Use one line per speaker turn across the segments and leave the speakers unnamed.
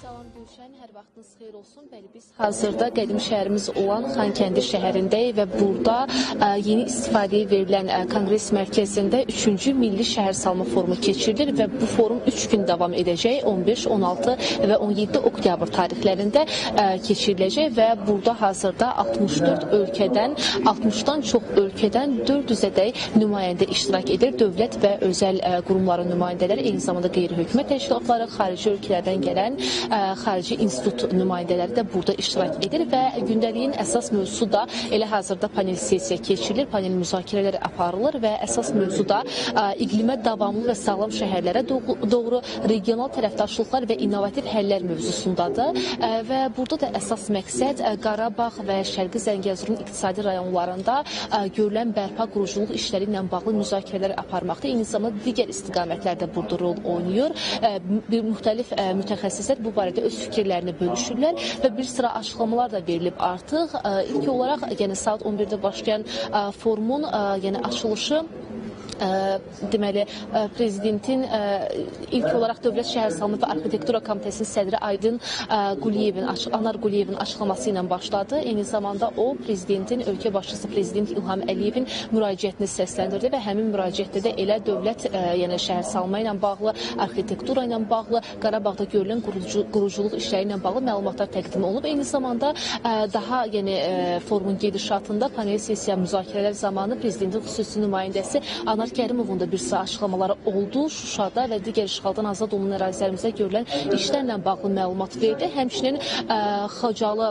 Salam Gülşən, hər vaxtınız xeyir olsun. Bəli, biz hazırda qədim şəhərimiz olan Xankəndi şəhərindəyik və burada yeni istifadəyə verilən Konqres mərkəzində 3-cü Milli Şəhər Salma Forumu keçirilir və bu forum 3 gün davam edəcək. 15, 16 və 17 oktyabr tarixlərində keçiriləcək və burada hazırda 64 ölkədən, 60-dan çox ölkədən 400-ədək nümayəndə iştirak edir. Dövlət və özəl qurumların nümayəndələri, eyni zamanda qeyri-hökumət təşkilatları, xarici ölkələrdən gələn xarici institut nümayəndələri də burada iştirak edir və gündəliyin əsas mövzusu da elə hazırda panel sessiya keçirilir, panel müzakirələri aparılır və əsas mövzu da iqlimə davamlı və sağlam şəhərlərə doğru regional tərəfdaşlıqlar və innovativ həllər mövzusundadır və burada da əsas məqsəd Qarabağ və Şərqi Zəngəzurun iqtisadi rayonlarında görülən bərpa quruculuq işləri ilə bağlı müzakirələr aparmaqdır. Eyni zamanda digər istiqamətlərdə burada rol oynayır. Müxtəlif mütəxəssislər bu barədə öz fikirlərini bölüşürlər və bir sıra açıqlamalar da verilib artıq. İlk olaraq, yəni saat 11-də başlayan forumun açılışı deməli, prezidentin ilk olaraq Dövlət Şəhərsalma və Arxitektura Komitəsinin sədri Aydın Anar Quliyevin açıqlaması ilə başladı. Eyni zamanda o, prezidentin, ölkə başçısı prezident İlham Əliyevin müraciətini səsləndirdi və həmin müraciətdə də elə dövlət, yəni şəhərsalma ilə bağlı, arxitektura ilə bağlı, Qarabağda görülən quruculuq işləri ilə bağlı məlumatlar təqdim olunub. Eyni zamanda daha forumun gedişatında panel sessiya müzakirələr zamanı prezidentin xüsusi nümayəndəsi Anar Kərimovun da bir sıra açıqlamaları oldu. Şuşada və digər işğaldan azad olunan ərazilərimizdə görülən işlərlə bağlı məlumat verdi. Həmçinin Xocalı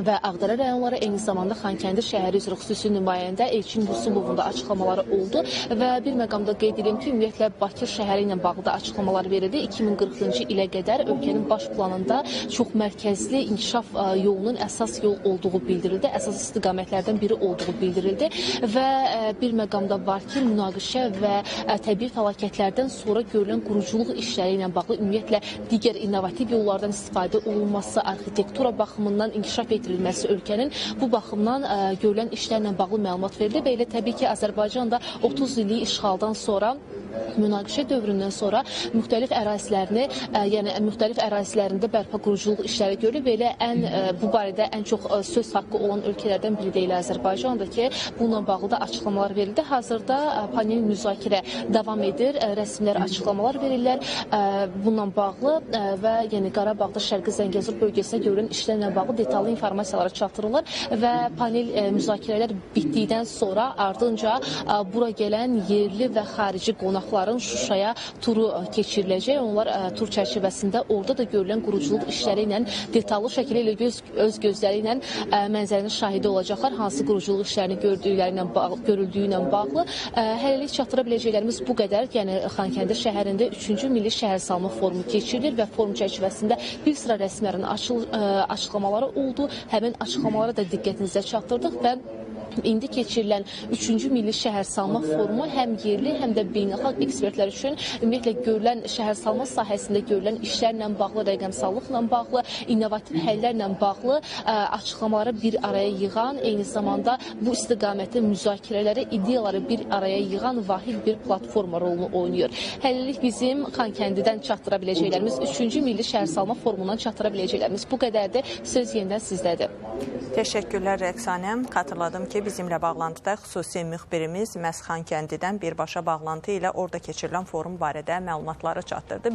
və Ağdərə rayonları, eyni zamanda Xankəndi şəhəri üzrə xüsusi nümayəndə Elçin Yusubovun da açıqlamaları oldu və bir məqamda qeyd edim ki, ümumiyyətlə Bakı şəhəri ilə bağlı da açıqlamalar verildi. 2040-cı ilə qədər ölkənin baş planında çox mərkəzli inkişaf yolunun əsas yol olduğu bildirildi, əsas istiqamətlərdən biri olduğu bildirildi və bir məqamda var ki, münaqişə və təbii fəlakətlərdən sonra görülən quruculuq işləri ilə bağlı ümumiyyətlə digər innovativ yollardan istifadə olunması, arxitektura baxımından inkişaf etdirilməsi ölkənin bu baxımdan görülən işlərlə bağlı məlumat verildi və elə təbii ki, Azərbaycan da 30 illik işğaldan sonra münaqişə dövründən sonra müxtəlif ərazilərində bərpa quruculuq işləri görülür və elə bu barədə ən çox söz haqqı olan ölkələrdən biri deyil Azərbaycandır ki, bununla bağlı da açıqlamalar verildi. Hazırda panel müzakirə davam edir, rəsmilər açıqlamalar verirlər bununla bağlı və Qarabağda Şərqi Zəngəzur bölgəsində görülən işlərlə bağlı detallı informasiyaları çatdırılır və panel müzakirələr bitdikdən sonra ardınca bura gələn yerli və xarici qonaqların Şuşaya turu keçiriləcək. Onlar tur çərçivəsində orada da görülən quruculuq işləri ilə detallı şəkildə ilə öz gözləri ilə mənzərənin şahidi olacaqlar. Hansı quruculuq işlərini görüldüyü ilə bağlı. Hələlik çatdıra biləcəklərimiz bu qədər. Yəni Xankəndi şəhərində 3-cü Milli Şəhərsalma Forumu keçirilir və forum çərçivəsində bir sıra rəsmilərin açıqlamaları oldu. Həmin açıqlamalara da diqqətinizə çatdırdıq və İndi keçirilən 3-cü Milli Şəhərsalma Forumu həm yerli, həm də beynəlxalq ekspertlər üçün ümumiyyətlə görülən şəhərsalma sahəsində görülən işlərlə bağlı, rəqəmsallıqla bağlı, innovativ həllərlə bağlı açıqlamaları bir araya yığan, eyni zamanda bu istiqamətdə müzakirələri, ideyaları bir araya yığan vahid bir platforma rolunu oynayır. Hələlik bizim Xankəndidən çatdıra biləcəklərimiz, 3-cü Milli Şəhərsalma Forumundan çatdıra biləcəklərimiz bu qədərdir. Söz yenidən sizdədir.
Təşəkkürlər Rəqsanəm. Xatırladım ki, bizimlə bağlantıda xüsusi müxbirimiz məhz Xankəndidən birbaşa bağlantı ilə orada keçirilən forum barədə məlumatları çatdırdı.